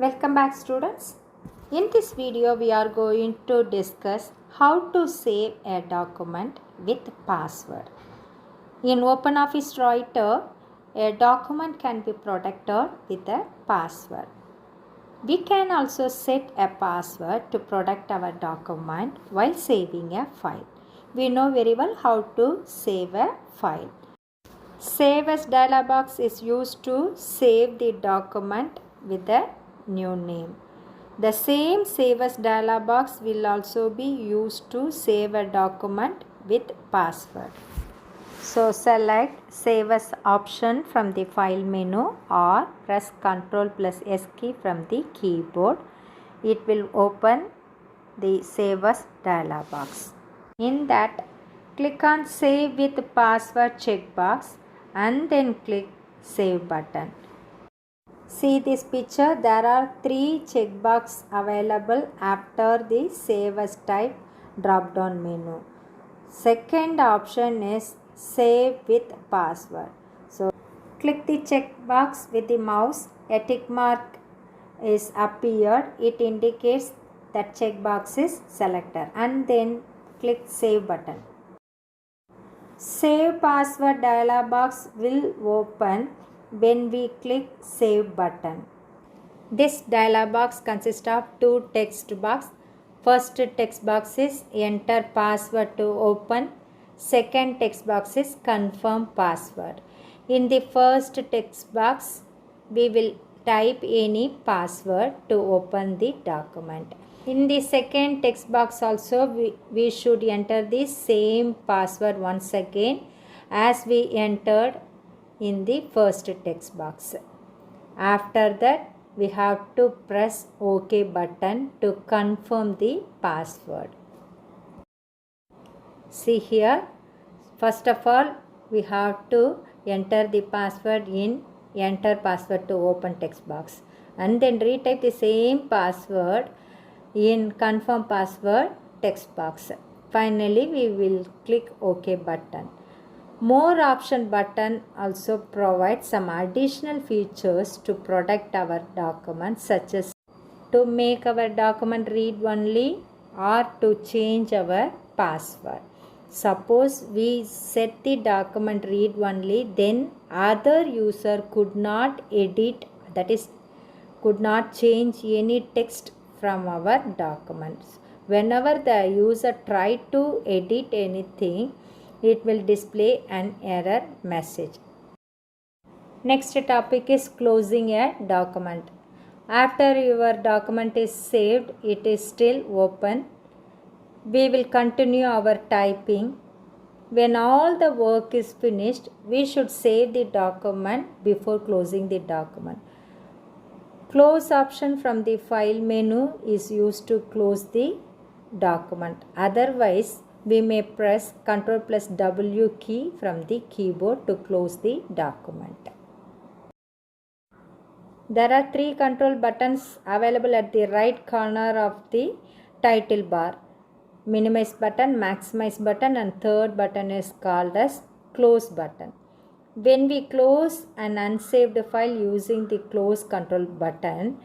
Welcome back students. In this video we are going to discuss how to save a document with password. In OpenOffice Writer, a document can be protected with a password. We can also set a password to protect our document while saving a file. We know very well how to save a file. Save as dialog box is used to save the document with a new name. The same save as dialog box will also be used to save a document with password. So select save as option from the file menu or press Ctrl plus S key from the keyboard. It will open the save as dialog box. In that, click on save with password checkbox and then click save button. See this picture, there are 3 checkboxes available after the save as type drop down menu. Second option is save with password. So click the checkbox with the mouse, a tick mark is appeared, it indicates that checkbox is selected and then click save button. Save password dialog box will open when we click save button. This dialog box consists of 2 text boxes. First text box is enter password to open. Second text box is confirm password. In the first text box, we will type any password to open the document. In the second text box also, we should enter the same password once again as we entered in the first text box. After that, we have to press OK button to confirm the password. See here, first of all, we have to enter the password in enter password to open text box and then retype the same password in confirm password text box. Finally, we will click OK button. More option button also provides some additional features to protect our document, such as to make our document read only or to change our password. Suppose we set the document read only, then other user could not edit, that is could not change any text from our documents. Whenever the user try to edit anything, it will display an error message. Next topic is closing a document. After your document is saved, it is still open. We will continue our typing. When all the work is finished, we should save the document before closing the document. Close option from the file menu is used to close the document. Otherwise, we may press Ctrl plus W key from the keyboard to close the document. There are 3 control buttons available at the right corner of the title bar. Minimize button, maximize button, and third button is called as close button. When we close an unsaved file using the close control button,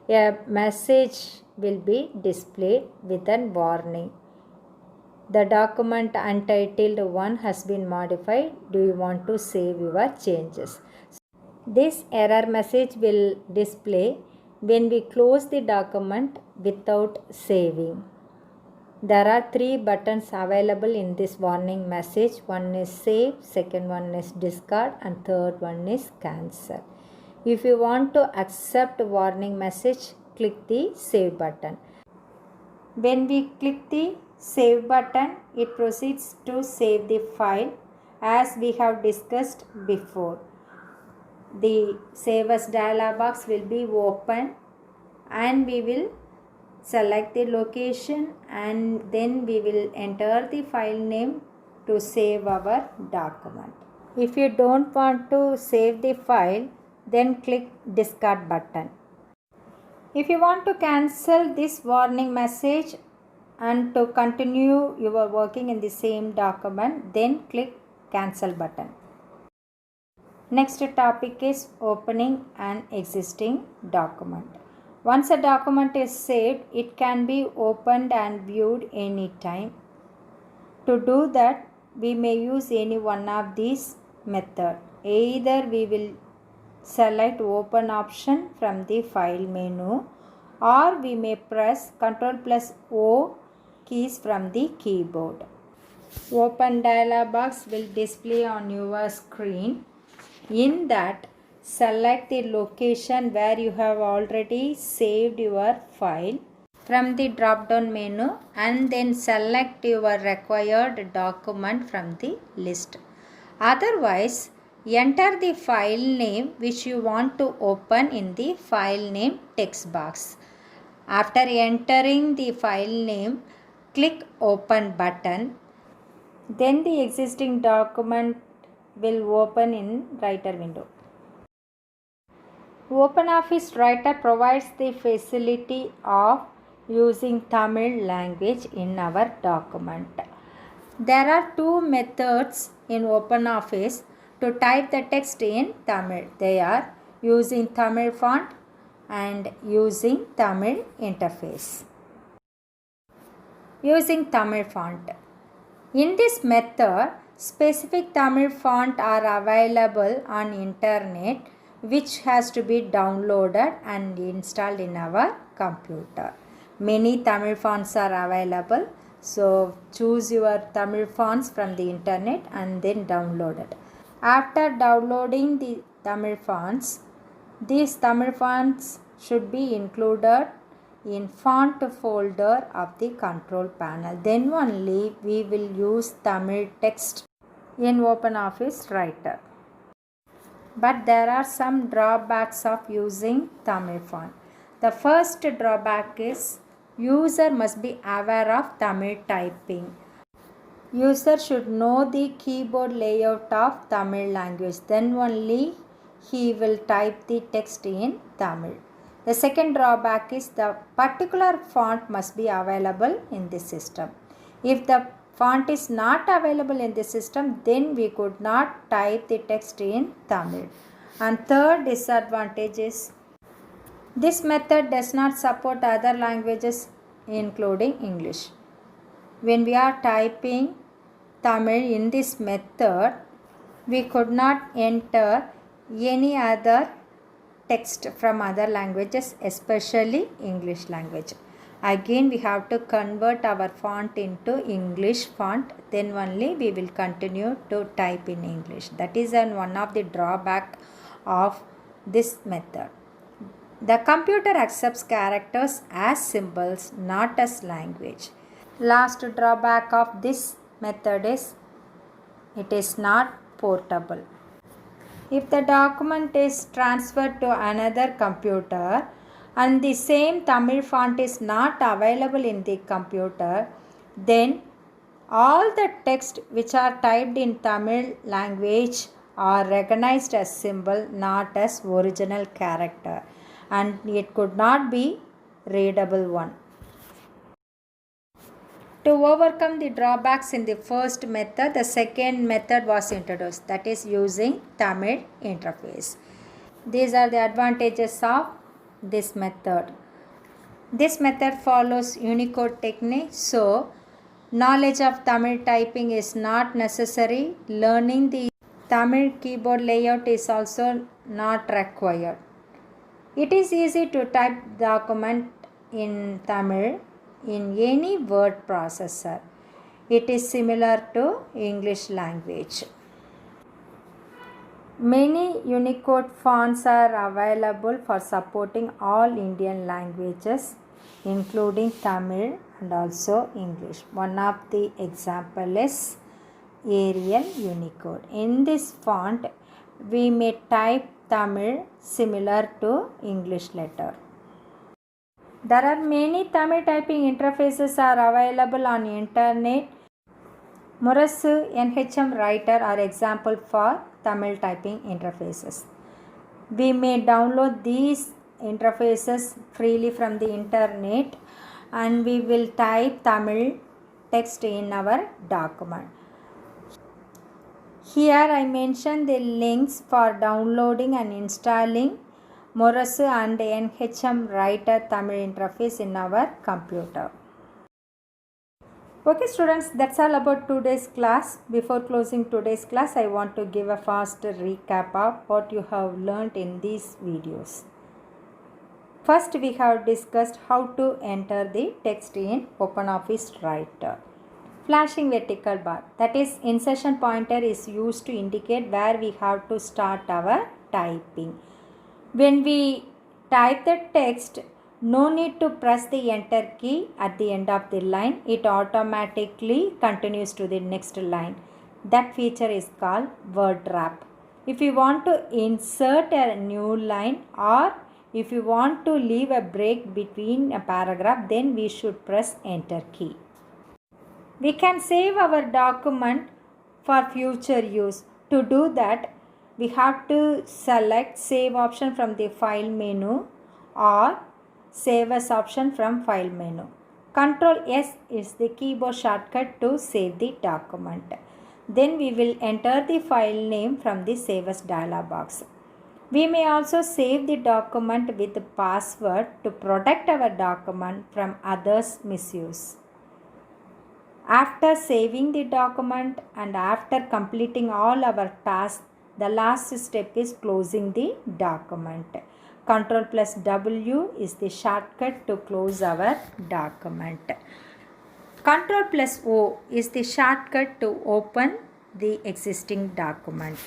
a message will be displayed with a warning. The document untitled 1 has been modified. Do you want to save your changes? This error message will display when we close the document without saving. There are 3 buttons available in this warning message. One is save, second one is discard, and third one is cancel. If you want to accept warning message, click the save button. When we click the save button, it proceeds to save the file as we have discussed before. The save as dialog box will be open and we will select the location and then we will enter the file name to save our document. If you don't want to save the file, then click discard button. If you want to cancel this warning message and to continue your working in the same document, then click cancel button. Next topic is opening an existing document. Once a document is saved, it can be opened and viewed anytime. To do that, we may use any one of these methods. Either we will select open option from the file menu, or we may press Ctrl plus O keys from the keyboard. Open dialog box will display on your screen. In that, select the location where you have already saved your file from the drop down menu, and then select your required document from the list. Otherwise, enter the file name which you want to open in the file name text box. After entering the file name, click open button. Then the existing document will open in Writer window. OpenOffice Writer provides the facility of using Tamil language in our document. There are two methods in OpenOffice to type the text in Tamil. They are using Tamil font and using Tamil interface. Using Tamil font. In this method, specific Tamil font are available on internet, which has to be downloaded and installed in our computer. Many Tamil fonts are available, so choose your Tamil fonts from the internet and then download it. After downloading the Tamil fonts, these Tamil fonts should be included in font folder of the control panel. Then only we will use Tamil text in OpenOffice Writer. But there are some drawbacks of using Tamil font. The first drawback is user must be aware of Tamil typing. User should know the keyboard layout of Tamil language. Then only he will type the text in Tamil. The second drawback is the particular font must be available in the system. If the font is not available in the system, then we could not type the text in Tamil. And third disadvantage is this method does not support other languages including English. When we are typing Tamil in this method, we could not enter any other text from other languages, especially English language. Again, we have to convert our font into English font, then only we will continue to type in English. That is one of the drawback of this method. The computer accepts characters as symbols, not as language. Last drawback of this method is it is not portable. If the document is transferred to another computer and the same Tamil font is not available in the computer, then all the text which are typed in Tamil language are recognized as symbol, not as original character, and it could not be readable one. To overcome the drawbacks in the first method, the second method was introduced, that is using Tamil interface. These are the advantages of this method. This method follows Unicode technique, so knowledge of Tamil typing is not necessary. Learning the Tamil keyboard layout is also not required. It is easy to type document in Tamil in any word processor. It is similar to English language. Many Unicode fonts are available for supporting all Indian languages, including Tamil and also English. One of the example is Arial Unicode. In this font, we may type Tamil similar to English letter. There are many Tamil typing interfaces are available on internet. Murasu NHM Writer are example for Tamil typing interfaces. We may download these interfaces freely from the internet and we will type Tamil text in our document. Here I mention the links for downloading and installing Morasu and NHM Writer Tamil interface in our computer. Okay students, that's all about today's class. Before closing today's class, I want to give a fast recap of what you have learned in these videos. First, we have discussed how to enter the text in OpenOffice Writer. Flashing vertical bar, that is insertion pointer, is used to indicate where we have to start our typing. When we type the text, no need to press the enter key at the end of the line. It automatically continues to the next line. That feature is called word wrap. If you want to insert a new line or if you want to leave a break between a paragraph, then we should press enter key. We can save our document for future use. To do that, we have to select save option from the file menu or save as option from file menu. Ctrl S is the keyboard shortcut to save the document. Then we will enter the file name from the save as dialog box. We may also save the document with the password to protect our document from others' misuse. After saving the document and after completing all our tasks, the last step is closing the document. Ctrl plus W is the shortcut to close our document. Ctrl plus O is the shortcut to open the existing document.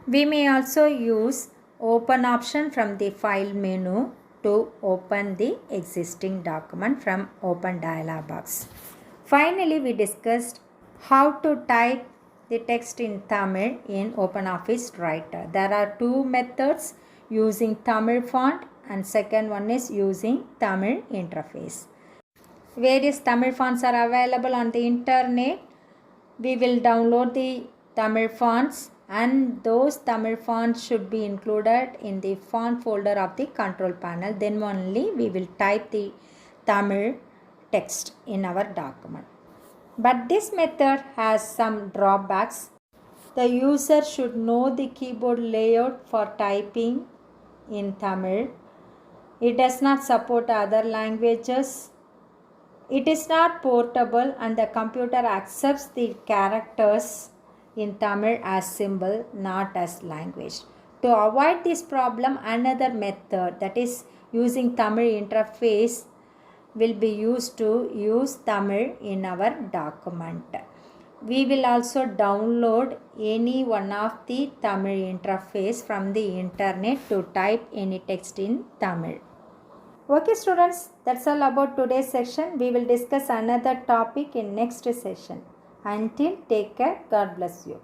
We may also use open option from the file menu to open the existing document from open dialog box. Finally, we discussed how to type the text in Tamil in OpenOffice Writer. There are two methods, using Tamil font and second one is using Tamil interface. Various Tamil fonts are available on the internet. We will download the Tamil fonts and those Tamil fonts should be included in the font folder of the control panel. Then only we will type the Tamil text in our document. But this method has some drawbacks. The user should know the keyboard layout for typing in Tamil. It does not support other languages. It is not portable and the computer accepts the characters in Tamil as symbol, not as language. To avoid this problem, another method, that is using Tamil interface, will be used to use Tamil in our document. We will also download any one of the Tamil interface from the internet to type any text in Tamil. Okay students, that's all about today's session. We will discuss another topic in next session. Until, take care. God bless you.